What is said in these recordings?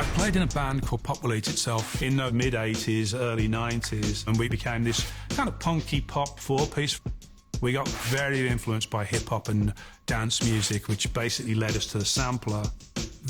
I played in a band called Pop Will Eat Itself in the mid-80s, early 90s, and we became this kind of punky pop four-piece. We got very influenced by hip-hop and dance music, which basically led us to the sampler.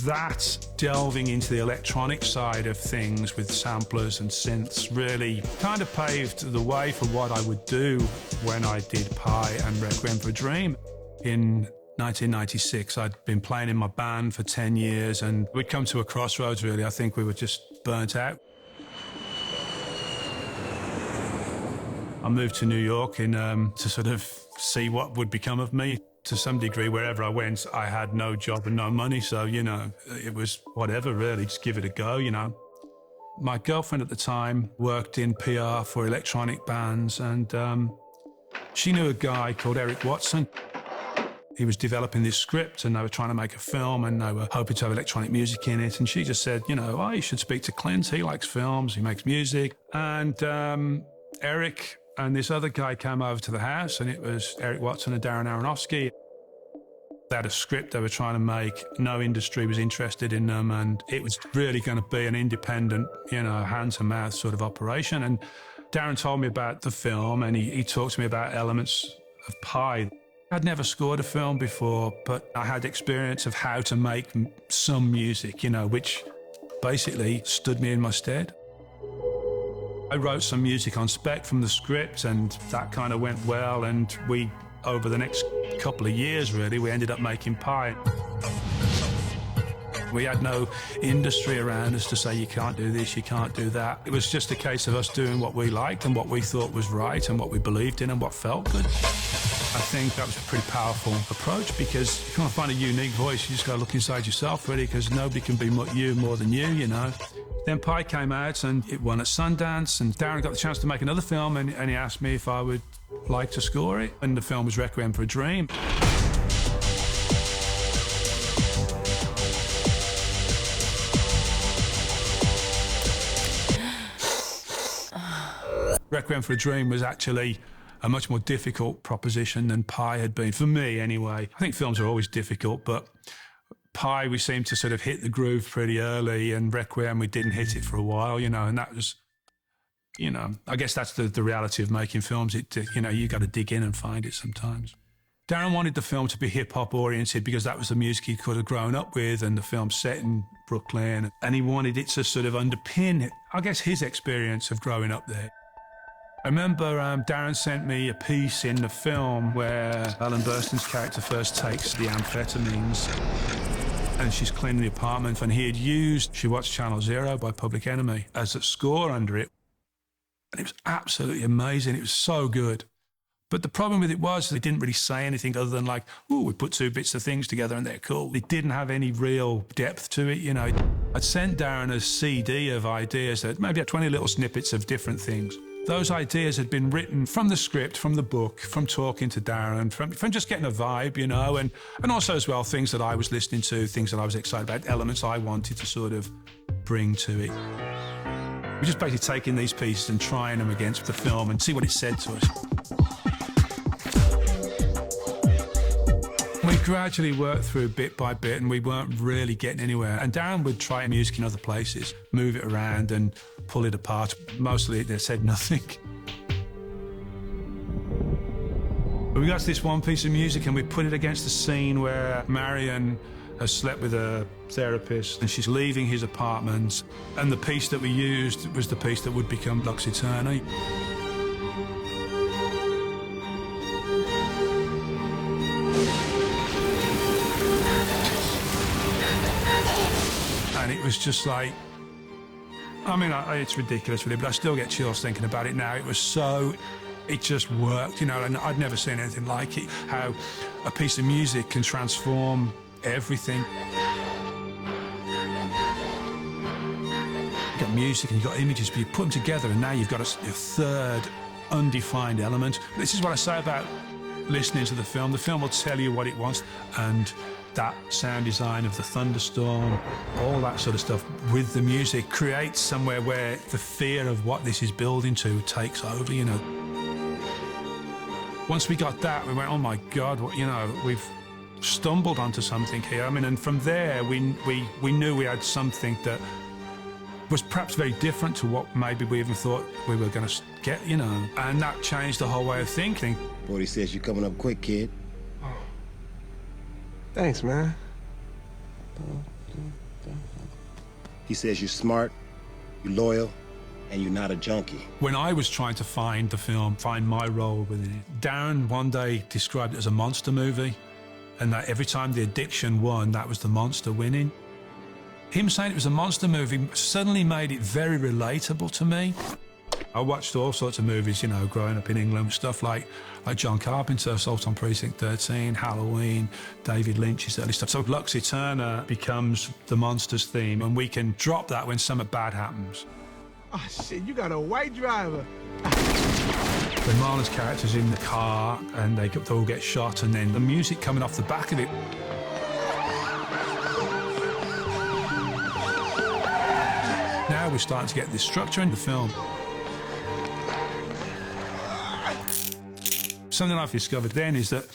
That, delving into the electronic side of things with samplers and synths, really kind of paved the way for what I would do when I did Pi and Requiem for a Dream. In 1996, I'd been playing in my band for 10 years, and we'd come to a crossroads, really. I think we were just burnt out. I moved to New York to sort of see what would become of me. To some degree, wherever I went, I had no job and no money, so, you know, it was whatever, really, just give it a go, you know. My girlfriend at the time worked in PR for electronic bands, and she knew a guy called Eric Watson. He was developing this script, and they were trying to make a film, and they were hoping to have electronic music in it, and she just said, you know, oh, you should speak to Clint, he likes films, he makes music. And Eric and this other guy came over to the house, and it was Eric Watson and Darren Aronofsky. They had a script they were trying to make. No industry was interested in them, and it was really going to be an independent, you know, hand-to-mouth sort of operation. And Darren told me about the film, and he talked to me about elements of Pi. I'd never scored a film before, but I had experience of how to make some music, you know, which basically stood me in my stead. I wrote some music on spec from the script, and that kind of went well, and we, over the next couple of years, really, we ended up making Pi. We had no industry around us to say, you can't do this, you can't do that. It was just a case of us doing what we liked and what we thought was right and what we believed in and what felt good. I think that was a pretty powerful approach, because if you want to find a unique voice, you just got to look inside yourself, really, because nobody can be you more than you know. Then Pi came out and it won at Sundance, and Darren got the chance to make another film, and he asked me if I would like to score it, and the film was Requiem for a Dream. Requiem for a Dream was actually a much more difficult proposition than Pi had been, for me anyway. I think films are always difficult, but Pi, we seemed to sort of hit the groove pretty early, and Requiem, we didn't hit it for a while, you know, and that was, you know, I guess that's the reality of making films. You know, you got to dig in and find it sometimes. Darren wanted the film to be hip-hop oriented because that was the music he could have grown up with, and the film's set in Brooklyn, and he wanted it to sort of underpin, I guess, his experience of growing up there. I remember Darren sent me a piece in the film where Ellen Burstyn's character first takes the amphetamines, and she's cleaning the apartment, and he had used She Watched Channel Zero by Public Enemy as a score under it. And it was absolutely amazing. It was so good. But the problem with it was they didn't really say anything other than like, ooh, we put two bits of things together and they're cool. It didn't have any real depth to it, you know. I'd sent Darren a CD of ideas that maybe had 20 little snippets of different things. Those ideas had been written from the script, from the book, from talking to Darren, from just getting a vibe, you know, and also as well things that I was listening to, things that I was excited about, elements I wanted to sort of bring to it. We're just basically taking these pieces and trying them against the film and see what it said to us. We gradually worked through bit by bit, and we weren't really getting anywhere. And Darren would try music in other places, move it around and pull it apart. Mostly they said nothing. But we got to this one piece of music, and we put it against the scene where Marion has slept with a therapist and she's leaving his apartment. And the piece that we used was the piece that would become Lux Eterni. And it was just like, I mean, it's ridiculous really, but I still get chills thinking about it now. It was so, it just worked, you know, and I'd never seen anything like it. How a piece of music can transform everything. You've got music and you've got images, but you put them together and now you've got a third undefined element. This is what I say about listening to the film. The film will tell you what it wants, and that sound design of the thunderstorm, all that sort of stuff with the music creates somewhere where the fear of what this is building to takes over, you know. Once we got that, we went, oh my God, what, you know, stumbled onto something here. I mean, and from there, we knew we had something that was perhaps very different to what maybe we even thought we were going to get, you know. And that changed the whole way of thinking. Brody says you're coming up quick, kid. Oh. Thanks, man. He says you're smart, you're loyal, and you're not a junkie. When I was trying to find the film, find my role within it, Darren one day described it as a monster movie, and that every time the addiction won, that was the monster winning. Him saying it was a monster movie suddenly made it very relatable to me. I watched all sorts of movies, you know, growing up in England, stuff like John Carpenter, Assault on Precinct 13, Halloween, David Lynch's early stuff. So Lux Eterna becomes the monsters theme, and we can drop that when something bad happens. Oh, shit, you got a white driver. When Marlon's character's in the car and they all get shot, and then the music coming off the back of it. Now we're starting to get this structure in the film. Something I've discovered then is that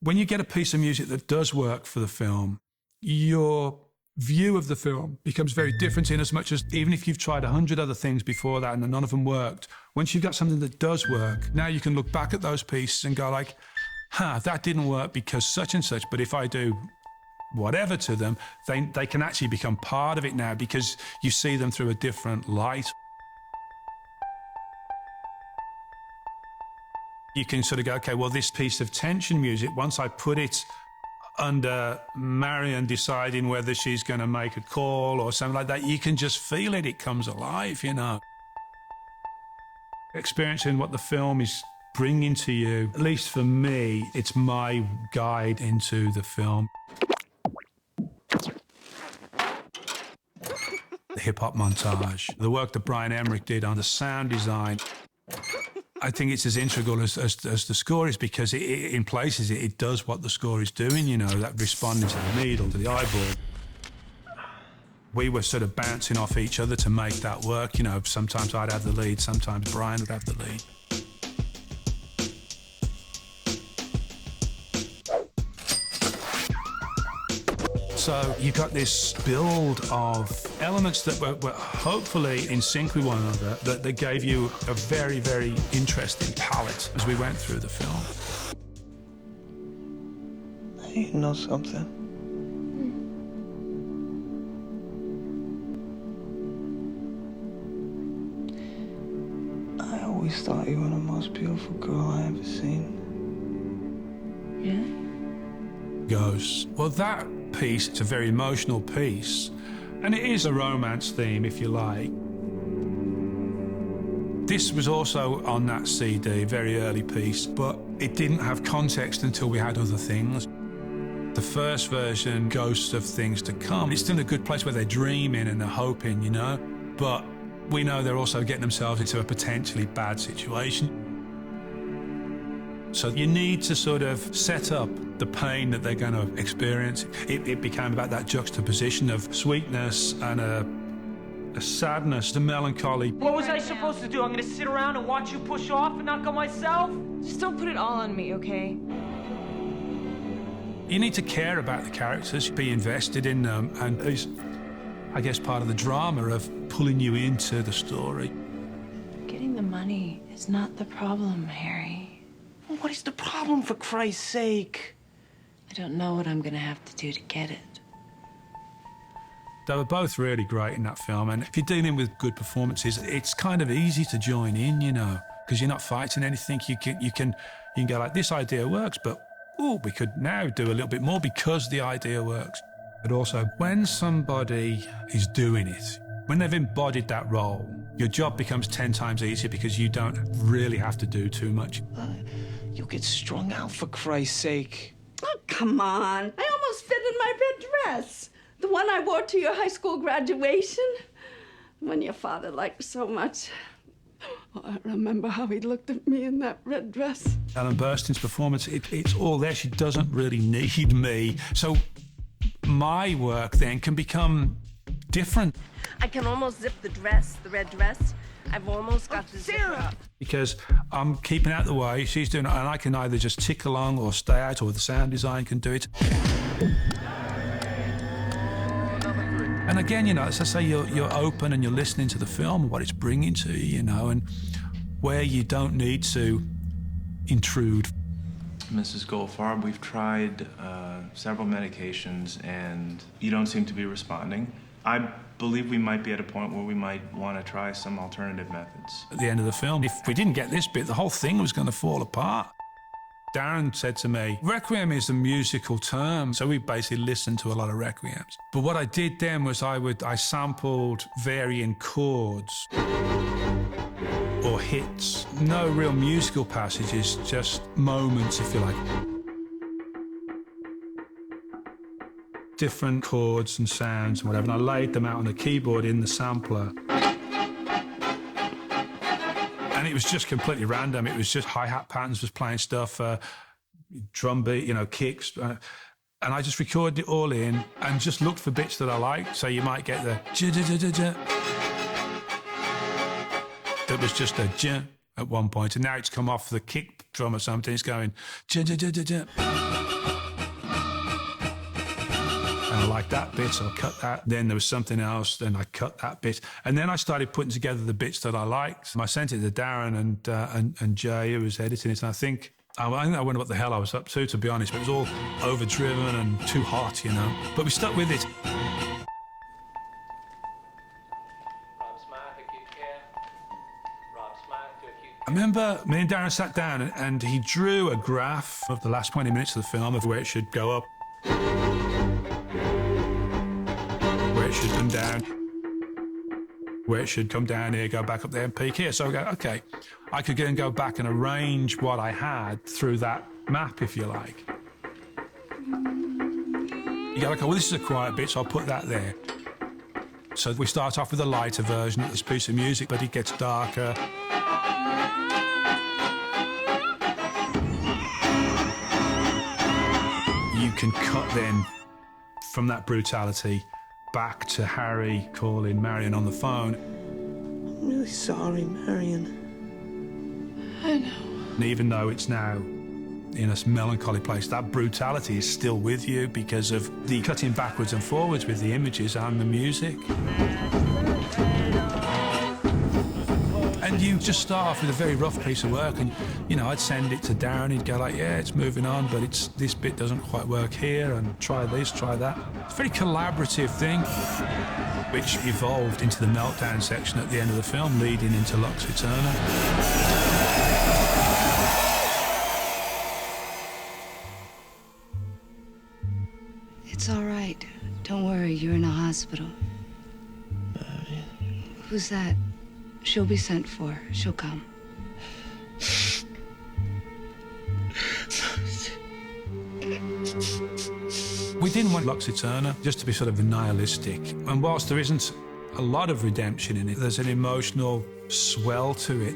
when you get a piece of music that does work for the film, your view of the film becomes very different, in as much as even if you've tried 100 other things before that and none of them worked, once you've got something that does work, now you can look back at those pieces and go like, that didn't work because such and such, but if I do whatever to them, they can actually become part of it now because you see them through a different light. You can sort of go, okay, well, this piece of tension music, once I put it under Marion deciding whether she's going to make a call or something like that, you can just feel it. It comes alive, you know. Experiencing what the film is bringing to you, at least for me, it's my guide into the film. The hip-hop montage, the work that Brian Emmerich did on the sound design, I think it's as integral as the score is, because in places it does what the score is doing, you know, that responding to the needle, to the eyeball. We were sort of bouncing off each other to make that work, you know. Sometimes I'd have the lead, sometimes Brian would have the lead. So you got this build of elements that were hopefully in sync with one another, that gave you a very, very interesting palette as we went through the film. You know something? I always thought you were the most beautiful girl I ever seen. Yeah? Goes, well, that piece, it's a very emotional piece, and it is a romance theme, if you like. This was also on that CD, very early piece, but it didn't have context until we had other things. The first version, Ghosts of Things to Come, it's still a good place where they're dreaming and they're hoping, you know, but we know they're also getting themselves into a potentially bad situation. So you need to sort of set up the pain that they're going to experience. It became about that juxtaposition of sweetness and a sadness, a melancholy. What was I supposed to do? I'm going to sit around and watch you push off and not go myself? Just don't put it all on me, okay? You need to care about the characters, be invested in them, and it's, I guess, part of the drama of pulling you into the story. Getting the money is not the problem, Harry. What is the problem, for Christ's sake? I don't know what I'm gonna have to do to get it. They were both really great in that film, and if you're dealing with good performances, it's kind of easy to join in, you know, because you're not fighting anything. You can go like, this idea works, but we could now do a little bit more because the idea works. But also, when somebody is doing it, when they've embodied that role, your job becomes 10 times easier because you don't really have to do too much. You'll get strung out, for Christ's sake. Oh, come on. I almost fit in my red dress. The one I wore to your high school graduation. The one your father liked so much. Oh, I remember how he looked at me in that red dress. Ellen Burstyn's performance, it's all there. She doesn't really need me. So my work then can become different. I can almost zip the dress, the red dress. I've almost got to zip it up. Because I'm keeping out the way, she's doing it, and I can either just tick along or stay out, or the sound design can do it. And again, you know, as I say, you're open and you're listening to the film, what it's bringing to you, you know, and where you don't need to intrude. Mrs. Goldfarb, we've tried several medications and you don't seem to be responding. I believe we might be at a point where we might want to try some alternative methods. At the end of the film, if we didn't get this bit, the whole thing was going to fall apart. Darren said to me, Requiem is a musical term, so we basically listened to a lot of Requiems. But what I did then was I sampled varying chords or hits. No real musical passages, just moments, if you like. Different chords and sounds and whatever, and I laid them out on the keyboard in the sampler. And it was just completely random. It was just hi-hat patterns was playing stuff, drum beat, you know, kicks. And I just recorded it all in and just looked for bits that I liked. So you might get the ja-ja-ja-ja-ja. That was just a ja at one point. And now it's come off the kick drum or something. It's going ja-ja-ja-ja-ja. And I liked that bit, so I cut that. Then there was something else, then I cut that bit. And then I started putting together the bits that I liked. I sent it to Darren and Jay, who was editing it. And I think I wonder what the hell I was up to be honest. But it was all overdriven and too hot, you know. But we stuck with it. I remember me and Darren sat down and he drew a graph of the last 20 minutes of the film of where it should go up, where it should come down, where it should come down here, go back up there and peak here. So I go, okay, I could go back and arrange what I had through that map, if you like. You go, okay, well, this is a quiet bit, so I'll put that there. So we start off with a lighter version of this piece of music, but it gets darker. You can cut then from that brutality back to Harry calling Marion on the phone. I'm really sorry, Marion. I know. And even though it's now in a melancholy place, that brutality is still with you because of the cutting backwards and forwards with the images and the music. And you just start off with a very rough piece of work, and you know, I'd send it to Darren, he'd go like, yeah, it's moving on, but this bit doesn't quite work here, and try this, try that. It's a very collaborative thing, which evolved into the meltdown section at the end of the film, leading into Lux Eterna. It's all right. Don't worry, you're in a hospital. Who's that? She'll be sent for. She'll come. We didn't want Lux Eterna just to be sort of nihilistic. And whilst there isn't a lot of redemption in it, there's an emotional swell to it.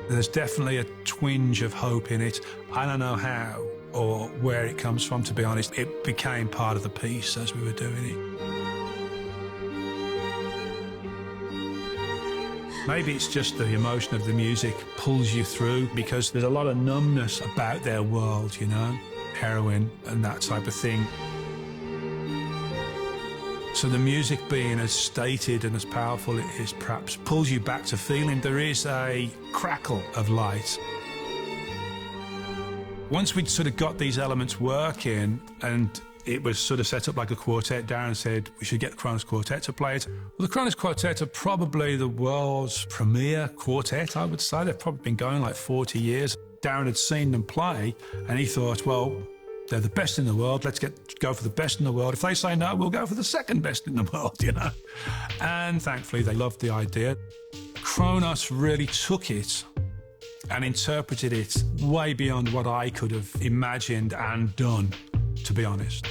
There's definitely a twinge of hope in it. I don't know how or where it comes from, to be honest. It became part of the piece as we were doing it. Maybe it's just the emotion of the music pulls you through because there's a lot of numbness about their world, you know, heroin and that type of thing. So the music being as stated and as powerful it is perhaps pulls you back to feeling there is a crackle of light. Once we'd sort of got these elements working and it was sort of set up like a quartet, Darren said we should get the Kronos Quartet to play it. Well, the Kronos Quartet are probably the world's premier quartet, I would say. They've probably been going like 40 years. Darren had seen them play and he thought, well, they're the best in the world. Let's go for the best in the world. If they say no, we'll go for the second best in the world, you know. And thankfully, they loved the idea. Kronos really took it and interpreted it way beyond what I could have imagined and done, to be honest.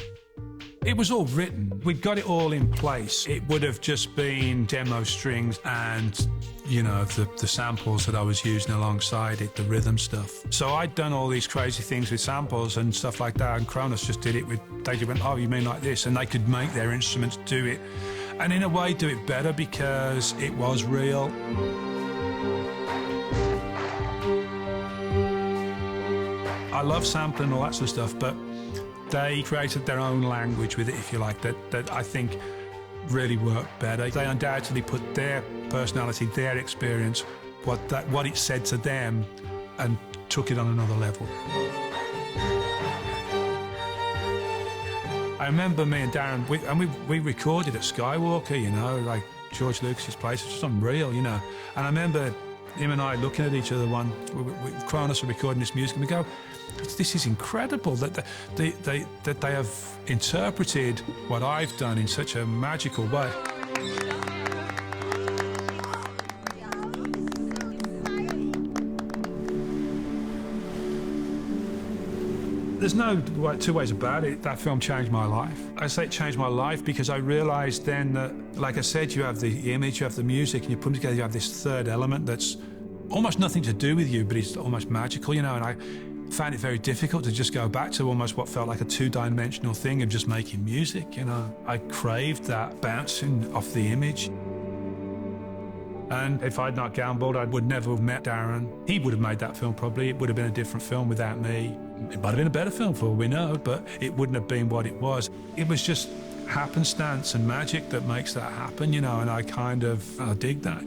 It was all written. We'd got it all in place. It would have just been demo strings and, you know, the samples that I was using alongside it, the rhythm stuff. So I'd done all these crazy things with samples and stuff like that, and Kronos just did it with, they just went, oh, you mean like this? And they could make their instruments do it. And in a way do it better because it was real. I love sampling and all that sort of stuff, but they created their own language with it, if you like, that I think really worked better. They undoubtedly put their personality, their experience, what it said to them, and took it on another level. I remember me and Darren, we recorded at Skywalker, you know, like George Lucas's place. It's just unreal, you know. And I remember him and I looking at each other Kronos were recording this music, and we go, this is incredible that they have interpreted what I've done in such a magical way. There's no two ways about it. That film changed my life. I say it changed my life because I realised then that, like I said, you have the image, you have the music, and you put them together, you have this third element that's almost nothing to do with you, but it's almost magical, you know, and I found it very difficult to just go back to almost what felt like a two-dimensional thing of just making music, you know. I craved that bouncing off the image. And if I'd not gambled, I would never have met Darren. He would have made that film probably. It would have been a different film without me. It might have been a better film for all we know, but it wouldn't have been what it was. It was just happenstance and magic that makes that happen, you know, and I dig that.